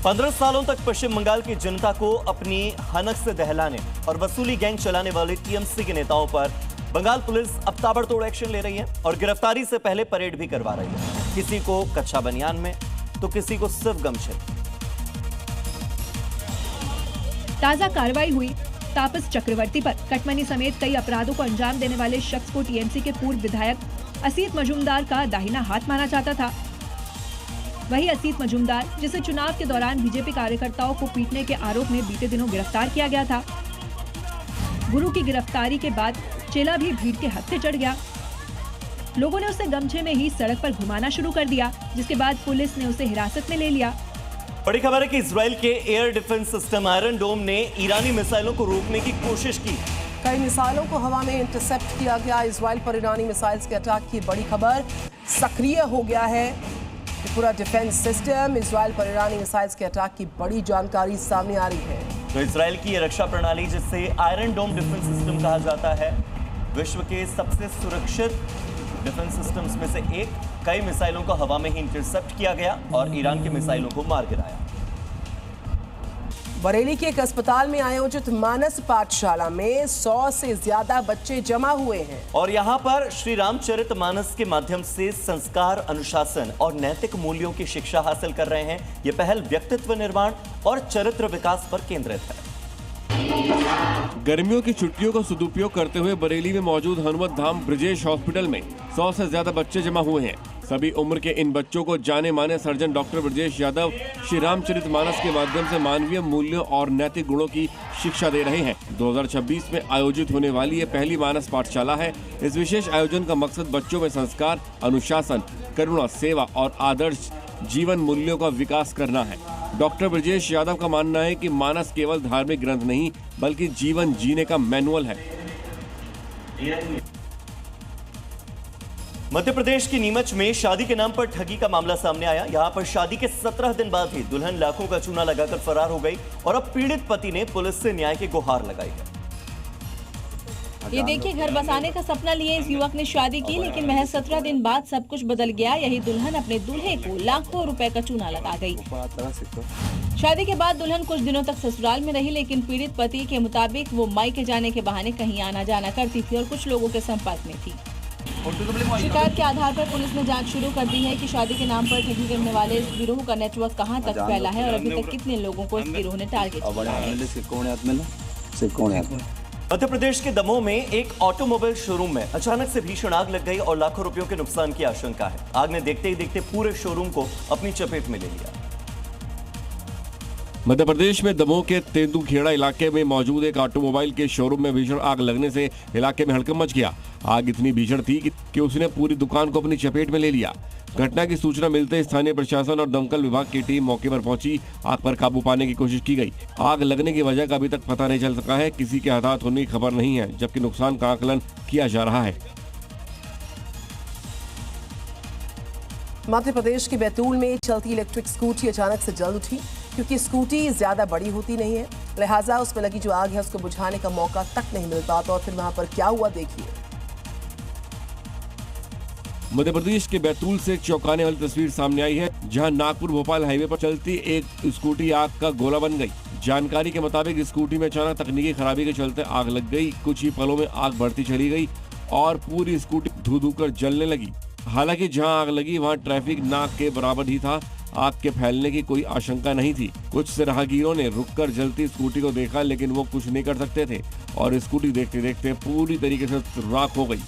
15 सालों तक पश्चिम बंगाल की जनता को अपनी हनक से दहलाने और वसूली गैंग चलाने वाले टीएमसी के नेताओं पर बंगाल पुलिस अब ताबड़तोड़ एक्शन ले रही है और गिरफ्तारी से पहले परेड भी करवा रही है। किसी को कच्चा बनियान में तो किसी को सिर्फ गमछे। ताजा कार्रवाई हुई तापस चक्रवर्ती पर। कटमनी समेत कई अपराधों को अंजाम देने वाले शख्स को टीएमसी के पूर्व विधायक असीत मजूमदार का दाहिना हाथ माना जाता था। वही असीत मजूमदार, जिसे चुनाव के दौरान बीजेपी कार्यकर्ताओं को पीटने के आरोप में बीते दिनों गिरफ्तार किया गया था। गुरु की गिरफ्तारी के बाद चेला भी भीड़ के हत्थे चढ़ गया। लोगों ने उसे गमछे में ही सड़क पर घुमाना शुरू कर दिया, जिसके बाद पुलिस ने उसे हिरासत में ले लिया। बड़ी खबर है कि इजराइल के एयर डिफेंस सिस्टम आयरन डोम ने ईरानी मिसाइलों को रोकने की कोशिश की। कई मिसाइलों को हवा में इंटरसेप्ट किया गया। इजराइल पर ईरानी मिसाइल्स के अटैक की बड़ी खबर सक्रिय हो गया है। पूरा डिफेंस सिस्टम इजराइल पर ईरानी मिसाइल्स के अटैक की बड़ी जानकारी सामने आ रही है। तो इजराइल की ये रक्षा प्रणाली, जिसे आयरन डोम डिफेंस सिस्टम कहा जाता है, विश्व के सबसे सुरक्षित डिफेंस सिस्टम्स में से एक। कई मिसाइलों को हवा में ही इंटरसेप्ट किया गया और ईरान के मिसाइलों को मार गिराया। बरेली के एक अस्पताल में आयोजित मानस पाठशाला में 100 से ज्यादा बच्चे जमा हुए हैं और यहाँ पर श्री रामचरित मानस के माध्यम से संस्कार, अनुशासन और नैतिक मूल्यों की शिक्षा हासिल कर रहे हैं। ये पहल व्यक्तित्व निर्माण और चरित्र विकास पर केंद्रित है। गर्मियों की छुट्टियों का सदुपयोग करते हुए बरेली में मौजूद हनुमत धाम ब्रजेश हॉस्पिटल में 100 से ज्यादा बच्चे जमा हुए हैं। सभी उम्र के इन बच्चों को जाने माने सर्जन डॉक्टर ब्रजेश यादव श्री रामचरित मानस के माध्यम से मानवीय मूल्यों और नैतिक गुणों की शिक्षा दे रहे हैं। 2026 में आयोजित होने वाली ये पहली मानस पाठशाला है। इस विशेष आयोजन का मकसद बच्चों में संस्कार, अनुशासन, करुणा, सेवा और आदर्श जीवन मूल्यों का विकास करना है। डॉक्टर ब्रजेश यादव का मानना है कि मानस केवल धार्मिक ग्रंथ नहीं बल्कि जीवन जीने का मैनुअल है। मध्य प्रदेश की नीमच में शादी के नाम पर ठगी का मामला सामने आया। यहां पर शादी के 17 दिन बाद ही दुल्हन लाखों का चूना लगाकर फरार हो गई और अब पीड़ित पति ने पुलिस से न्याय की गुहार लगाई है। ये देखिए, घर बसाने का सपना लिए इस युवक ने शादी की, लेकिन महज 17 दिन बाद सब कुछ बदल गया। यही दुल्हन अपने दूल्हे को लाखों रुपए का चूना लगा गई। शादी के बाद दुल्हन कुछ दिनों तक ससुराल में रही, लेकिन पीड़ित पति के मुताबिक वो मायके जाने के बहाने कहीं आना जाना करती थी और कुछ लोगों के संपर्क में थी। शिकायत के आधार पर पुलिस ने जांच शुरू कर दी है कि शादी के नाम पर ठगी करने वाले इस गिरोह का नेटवर्क कहां तक फैला है और अभी तक कितने लोगों को इस गिरोह ने टारगेट किया है। मध्य प्रदेश के दमोह में एक ऑटोमोबाइल शोरूम में अचानक से भीषण आग लग गई और लाखों रुपयों के नुकसान की आशंका है। आग ने देखते ही देखते पूरे शोरूम को अपनी चपेट में ले लिया। मध्य प्रदेश में दमोह के तेंदुखेड़ा इलाके में मौजूद एक ऑटोमोबाइल के शोरूम में भीषण आग लगने से इलाके में हड़कंप मच गया। आग इतनी भीषण थी कि उसने पूरी दुकान को अपनी चपेट में ले लिया। घटना की सूचना मिलते ही स्थानीय प्रशासन और दमकल विभाग की टीम मौके पर पहुंची। आग पर काबू पाने की कोशिश की गई। आग लगने की वजह का अभी तक पता नहीं चल सका है। किसी के हताहत होने की खबर नहीं है, जबकि नुकसान का आकलन किया जा रहा है। मध्य प्रदेश के बैतूल में चलती इलेक्ट्रिक स्कूटी अचानक से जल उठी। क्योंकि स्कूटी ज्यादा बड़ी होती नहीं है, लिहाजा उसमें लगी जो आग है उसको बुझाने का मौका तक नहीं मिलता। तो फिर वहां पर क्या हुआ, देखिए। मध्य प्रदेश के बैतूल से एक चौंकाने वाली तस्वीर सामने आई है, जहां नागपुर भोपाल हाईवे पर चलती एक स्कूटी आग का गोला बन गई। जानकारी के मुताबिक स्कूटी में अचानक तकनीकी खराबी के चलते आग लग गई। कुछ ही पलों में आग बढ़ती चली गई और पूरी स्कूटी धू कर जलने लगी। हालांकि जहां आग लगी वहां ट्रैफिक नाक के बराबर ही था। आग के फैलने की कोई आशंका नहीं थी। कुछ राहगीरों ने रुककर जलती स्कूटी को देखा, लेकिन वो कुछ नहीं कर सकते थे और स्कूटी देखते देखते पूरी तरीके से राख हो गई।